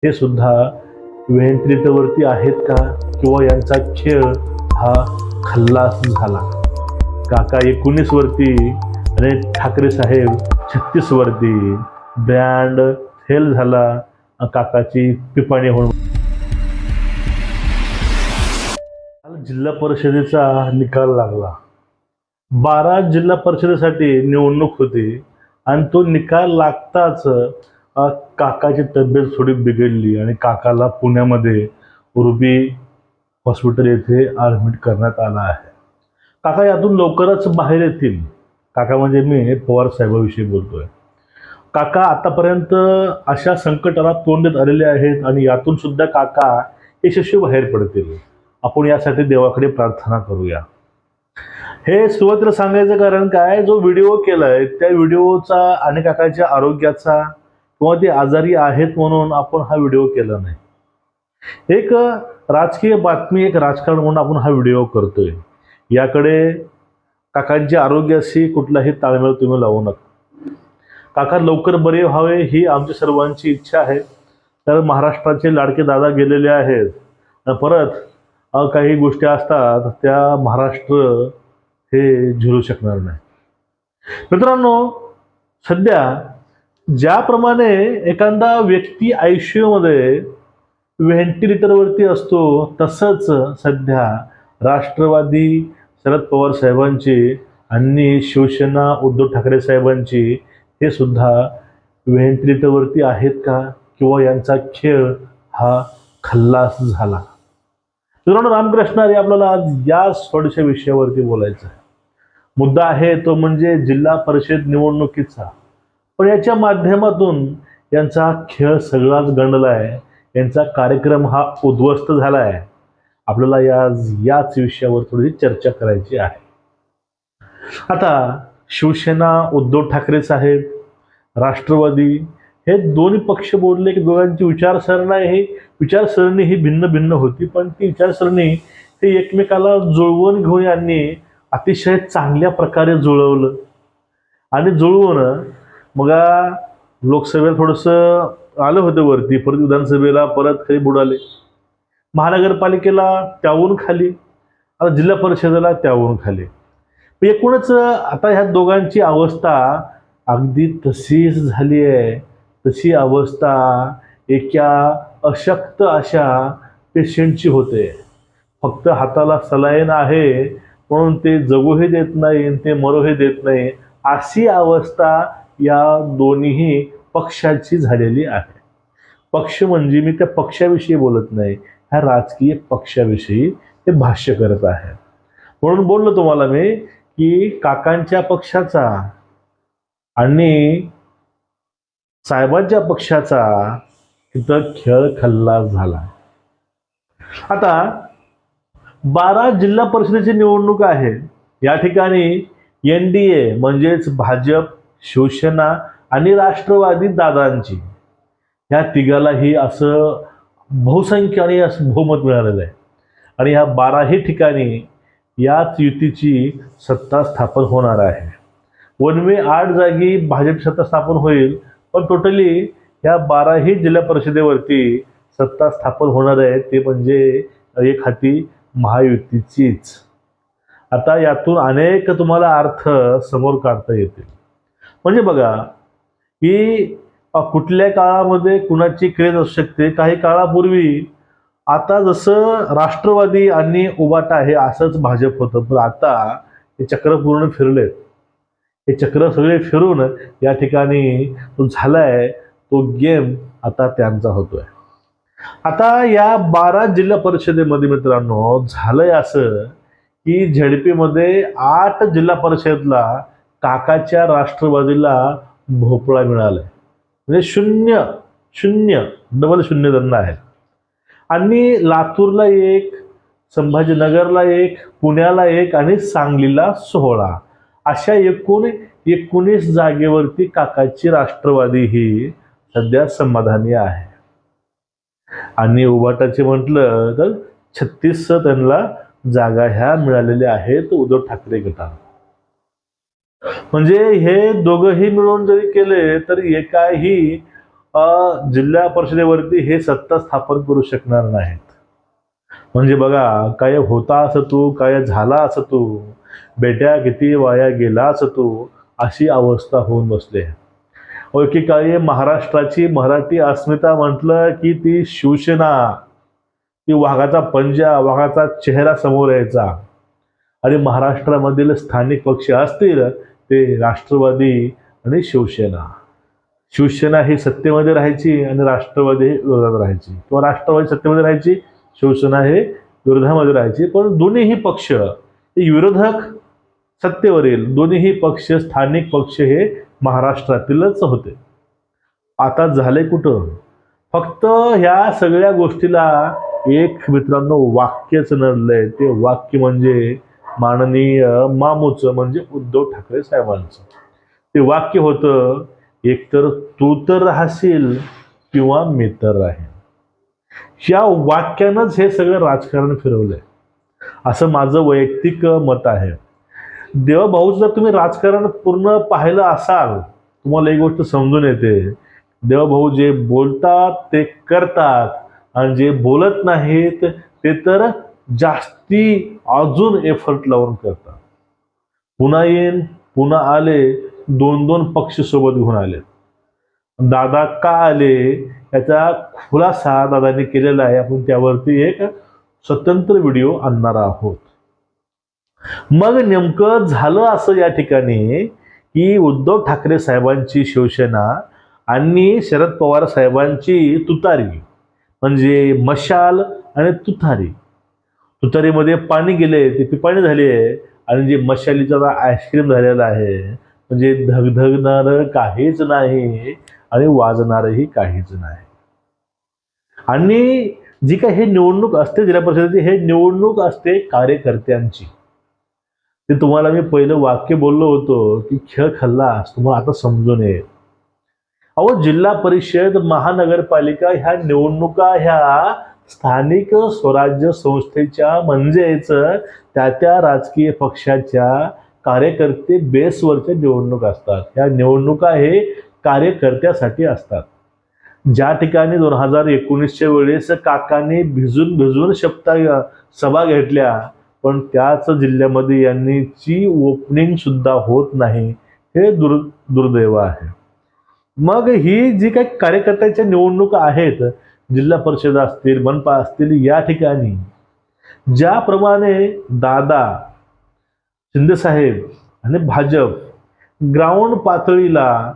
हे सुद्धा व्हेंटिलेटरवरती आहेत का, किंवा यांचा खेळ हा खल्लास झाला? काका 19 वरती आणि ठाकरे साहेब 36 वरती. ब्रँड फेल झाला, काकाची पिपाणी होऊन. जिल्हा परिषदेचा निकाल लागला. 12 जिल्हा परिषदेसाठी निवडणूक होती आणि तो निकाल लागताच काकाची तब्येत थोडी बिघडली आणि काकाला पुण्यामध्ये रुबी हॉस्पिटल येथे ॲडमिट करण्यात आला आहे. काका यातून लवकरच बाहेर येतील. काका म्हणजे मी पवार साहेबांविषयी बोलतोय. काका आतापर्यंत अशा संकटाला तोंड देत आलेले आहेत आणि यातून सुद्धा काका यशस्वी बाहेर पडतील. आपण यासाठी देवाकडे प्रार्थना करूया. हे सुरुवातीला सांगायचं कारण काय, जो व्हिडिओ केलाय त्या व्हिडिओचा आणि काकाच्या आरोग्याचा किंवा ते आजारी आहेत म्हणून आपण हा व्हिडिओ केला नाही. एक राजकीय बातमी, एक राजकारण म्हणून आपण हा व्हिडिओ करतोय. याकडे काकांच्या आरोग्याशी कुठलाही ताळमेळ तुम्ही लावू नका. काका लवकर बरे व्हावे ही आमची सर्वांची इच्छा आहे. तर महाराष्ट्राचे लाडके दादा गेलेले आहेत, परत काही गोष्टी असतात त्या महाराष्ट्र हे झेलू शकणार नाही. मित्रांनो, सध्या ज्याप्रमाणे एखादा व्यक्ती आयसीयूमध्ये व्हेंटिलेटरवरती असतो, तसंच सध्या राष्ट्रवादी शरद पवार साहेबांची आणि शिवसेना उद्धव ठाकरे साहेबांची हे सुद्धा व्हेंटिलेटरवरती आहेत का, किंवा यांचा खेळ हा खल्लास झाला? मित्रांनो, रामकृष्ण हरी. आपल्याला आज या थोड्याशा विषयावरती बोलायचं आहे. मुद्दा आहे तो म्हणजे जिल्हा परिषद निवडणुकीचा. पण याच्या माध्यमातून यांचा खेळ सगळाच गंडला आहे. यांचा कार्यक्रम हा उद्ध्वस्त झाला आहे. आपल्याला याच विषयावर थोडी चर्चा करायची आहे. आता शिवसेना उद्धव ठाकरे साहेब, राष्ट्रवादी हे दोन्ही पक्ष बोलले की दोघांची विचारसरणी ही भिन्न भिन्न होती, पण ती विचारसरणी हे एकमेकाला जुळवून घेऊन यांनी अतिशय चांगल्या प्रकारे जुळवलं. आणि जुळवून मग लोकसभेला थोडंसं आलं होतं वरती, परत विधानसभेला परत काही बुडाले, महानगरपालिकेला त्याहून खाली, आता जिल्हा परिषदेला त्याहून खाली. एकूणच आता ह्या दोघांची अवस्था अगदी तशीच झाली आहे. तशी अवस्था एका अशक्त अशा पेशंटची होते. फक्त हाताला सलाईन आहे म्हणून ते जगूही देत नाही, ते मरूही देत नाही, अशी अवस्था या दोन्ही पक्षाची झालेली आहे. पक्ष म्हणजे मी त्या पक्षाविषयी बोलत नाही, ह्या राजकीय पक्षाविषयी ते भाष्य करत आहे. म्हणून बोललो तुम्हाला मी की काकांच्या पक्षाचा आणि साहेबांच्या पक्षाचा तिथं खेळ खल्लास झाला. आता 12 जिल्हा परिषदेची निवडणूक आहे. या ठिकाणी NDA म्हणजेच भाजप, शिवसेना आणि राष्ट्रवादी दादांची, ह्या तिघालाही असं बहुसंख्य आणि असं बहुमत मिळालेलं आहे. आणि ह्या 12ही ठिकाणी याच युतीची सत्ता स्थापन होणार आहे. 8 जागी भाजप सत्ता स्थापन होईल, पण टोटली ह्या 12ही जिल्हा परिषदेवरती सत्ता स्थापन होणार आहे, ते म्हणजे एक हाती महायुतीचीच. आता यातून अनेक तुम्हाला अर्थ समोर काढता येतील. म्हणजे बघा की कुठल्या काळामध्ये कुणाची क्रेज असू शकते. काही काळापूर्वी आता जसं राष्ट्रवादी आणि उबाटा आहे असंच भाजप होतं, पण आता हे चक्र पूर्ण फिरलेत. हे चक्र सगळे फिरून या ठिकाणी तो झालाय, तो गेम आता त्यांचा होतोय. आता या 12 जिल्हा परिषदेमध्ये मित्रांनो झालंय असं की झेडपीमध्ये 8 जिल्हा परिषदला काकाच्या राष्ट्रवादीला भोपळा मिळालाय. म्हणजे 0-0 डबल शून्य त्यांना आहे. आणि लातूरला 1, संभाजीनगरला 1, पुण्याला 1 आणि सांगलीला 16, अशा एकूण 19 जागेवरती काकाची राष्ट्रवादी ही सध्या समाधानी आहे. आणि उबाटाचे म्हटलं तर 36 त्यांना जागा ह्या मिळालेल्या आहेत उद्धव ठाकरे गटाला. म्हणजे हे दोघंही मिळून जरी केले तरी एकाही जिल्हा परिषदेवरती हे सत्ता स्थापन करू शकणार नाहीत. म्हणजे बघा, काय होता असं तू, काय झाला असं तू, बेट्या किती वाया गेला असं तू, अशी अवस्था होऊन बसली आहे. एकेकाळी महाराष्ट्राची मराठी अस्मिता म्हटलं की ती शिवसेना, ती वाघाचा पंजा, वाघाचा चेहरा समोर यायचा. आणि महाराष्ट्रामधील स्थानिक पक्ष असतील ते राष्ट्रवादी आणि शिवसेना. शिवसेना ही सत्तेमध्ये राहायची आणि राष्ट्रवादी विरोधात राहायची, किंवा राष्ट्रवादी सत्तेमध्ये राहायची, शिवसेना हे विरोधामध्ये राहायची. पण दोन्हीही पक्ष हे विरोधक सत्तेवरील, दोन्हीही पक्ष स्थानिक पक्ष हे महाराष्ट्रातीलच होते. आता झाले कुठं? फक्त ह्या सगळ्या गोष्टीला एक मित्रांनो वाक्यच नडलंय. ते वाक्य म्हणजे माननीय मामूचं, म्हणजे उद्धव ठाकरे साहेबांचं. ते वाक्य होतं, एकतर तू तर राहशील किंवा मी तर राहीन. या वाक्यानंच हे सगळं राजकारण फिरवलंय, असं माझं वैयक्तिक मत आहे. देवभाऊ, जर तुम्ही राजकारण पूर्ण पाहिलं असाल, तुम्हाला एक गोष्ट समजून येते. देवभाऊ जे बोलतात ते करतात, आणि जे बोलत नाहीत ते तर जास्ती अजून एफर्ट लावून करतात. पुन्हा येईन, पुन्हा आले, 2-2 पक्ष सोबत घेऊन आले. दादा का आले याचा खुलासा दादांनी केलेला आहे. आपण त्यावरती एक स्वतंत्र व्हिडिओ आणणार आहोत. मग नेमकं झालं असं या ठिकाणी की उद्धव ठाकरे साहेबांची शिवसेना आणि शरद पवार साहेबांची तुतारी, म्हणजे मशाल आणि तुतारी, तुतारीमध्ये पाणी गेले ते पिपाणी झाले, आणि जे मशालीचा आईस्क्रीम झालेला आहे, म्हणजे धगधगणार काहीच नाही आणि वाजणारही काहीच नाही. आणि जी काही हे निवडणूक असते जिल्हा परिषदेची, हे निवडणूक असते कार्यकर्त्यांची. ते तुम्हाला मी पहिलं वाक्य बोललो होतो की खेळ खल्लास, तुम्हाला आता समजून येईल. अहो, जिल्हा परिषद, महानगरपालिका ह्या निवडणुका ह्या स्थानिक स्वराज्य संस्थेच्या, म्हणजेच त्या राजकीय पक्षाच्या कार्यकर्ते बेसवरच्या निवडणूक असतात. ह्या निवडणुका हे कार्यकर्त्यासाठी असतात. ज्या ठिकाणी 2019च्या वेळेस काकांनी भिजून सभा घेतल्या, पण त्याच जिल्ह्यामध्ये यांनीची ओपनिंग सुद्धा होत नाही, हे दुर्दैव आहे. मग ही जी काही कार्यकर्त्याच्या निवडणुका आहेत, जिल्हा परिषद असतील, मनपा असतील, या ठिकाणी ज्याप्रमाणे दादा शिंदेसाहेब आणि भाजप ग्राउंड पातळीला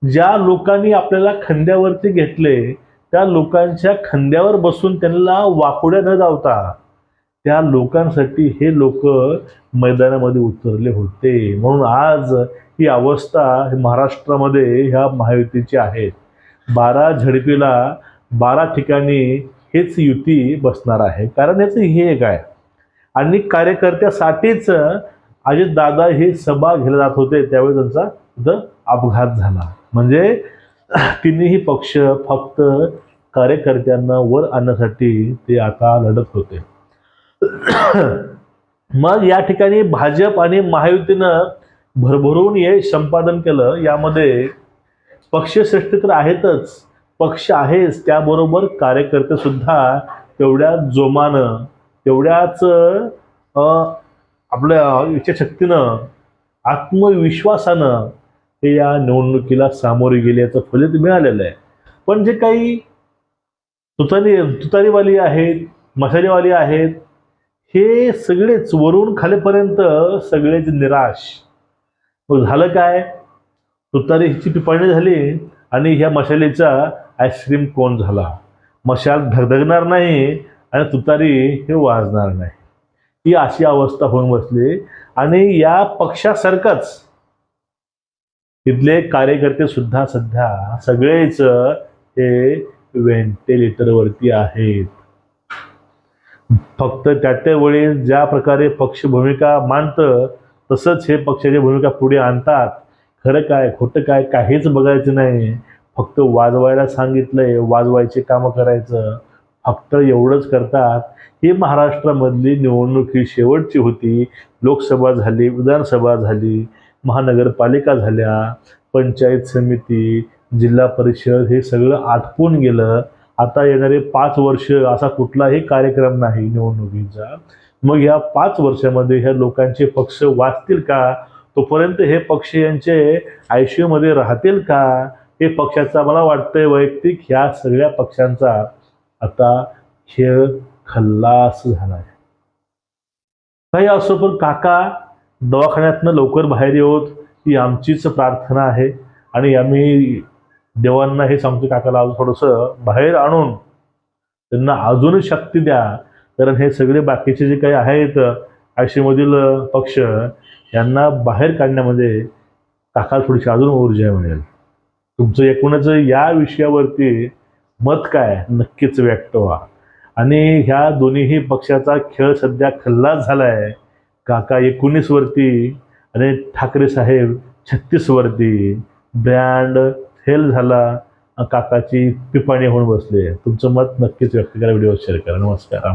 ज्या लोकांनी आपल्याला खांद्यावरती घेतले, त्या लोकांच्या खांद्यावर बसून त्यांना वाकुड्या न धावता त्या लोकांसाठी हे लोक मैदानामध्ये उतरले होते. म्हणून आज ही अवस्था महाराष्ट्रामध्ये ह्या महायुतीची आहे. 12 झडपीला 12 ठिकाणी हेच युती बसणार आहे. कारण याचं हे एक आहे, आणि कार्यकर्त्यासाठीच अजितदादा हे सभा घ्यायला जात होते, त्यावेळी त्यांचा तिथं अपघात झाला. म्हणजे तिन्ही पक्ष फक्त कार्यकर्त्यांना वर आणण्यासाठी ते आता लढत होते. मग या ठिकाणी भाजप आणि महायुतीनं भरभरून यश संपादन केलं. यामध्ये पक्षश्रेष्ठी तर आहेतच, पक्ष आहेच, त्याबरोबर कार्यकर्ते सुद्धा तेवढ्याच जोमानं, तेवढ्याच आपल्या इच्छाशक्तीनं, आत्मविश्वासानं हे या निवडणुकीला सामोरे गेल्याचं फलित मिळालेलं आहे. पण जे काही तुतारीवाली आहेत, मशालीवाली आहेत, हे सगळेच वरून खालीपर्यंत सगळेच निराश. मग झालं काय? तुतारी हिची पिपाणी झाली आणि ह्या मशालीचा आईस्क्रीम कोण झाला. मशाल धगधगणार नाही आणि तुतारी हे वाजणार नाही, ही अशी अवस्था होऊन बसली. आणि या पक्षासारखंच तिथले कार्यकर्ते सुद्धा सध्या सगळेच हे व्हेंटिलेटरवरती आहेत. फक्त त्या वेळी ज्या प्रकारे पक्ष भूमिका मांडतं तसंच हे पक्षाची भूमिका पुढे आणतात. खरं काय खोटं काय काहीच बघायचं नाही, फक्त वाजवायला सांगितलंय, वाजवायचे कामं करायचं, फक्त एवढंच करतात. ही महाराष्ट्रामधली निवडणूक ही शेवटची होती. लोकसभा झाली, विधानसभा झाली, महानगरपालिका झाल्या, पंचायत समिती, जिल्हा परिषद हे सगळं आटपून गेलं. आता येणारे 5 वर्ष असा कुठलाही कार्यक्रम नाही निवडणुकीचा. मग या 5 वर्षामध्ये ह्या लोकांचे पक्ष वाचतील का? तोपर्यंत हे पक्ष यांचे आयसीयूमध्ये राहतील का? हे पक्षाचा मला वाटतंय वैयक्तिक ह्या सगळ्या पक्षांचा आता खेळ खल्लास झाला आहे. काही असो पण काका दवाखान्यातनं लवकर बाहेर येऊत ही आमचीच प्रार्थना आहे. आणि आम्ही देवांना हे सांगतो काकाला अजून थोडंसं बाहेर आणून त्यांना अजून शक्ती द्या. कारण हे सगळे बाकीचे जे काही आहेत आयसीयूमधील पक्ष यांना बाहेर काढण्यामध्ये काकाला थोडीशी अजून ऊर्जा मिळेल. तुमचं एकूणच या विषयावरती मत काय नक्कीच व्यक्त व्हा. आणि ह्या दोन्हीही पक्षाचा खेळ सध्या खल्लास झाला आहे. काका 19 वरती आणि ठाकरे साहेब 36 वरती. ब्रँड फेल झाला, काकाची पिपाणी होऊन बसली. तुमचं मत नक्कीच व्यक्त करा, व्हिडिओ शेअर करा. नमस्कार.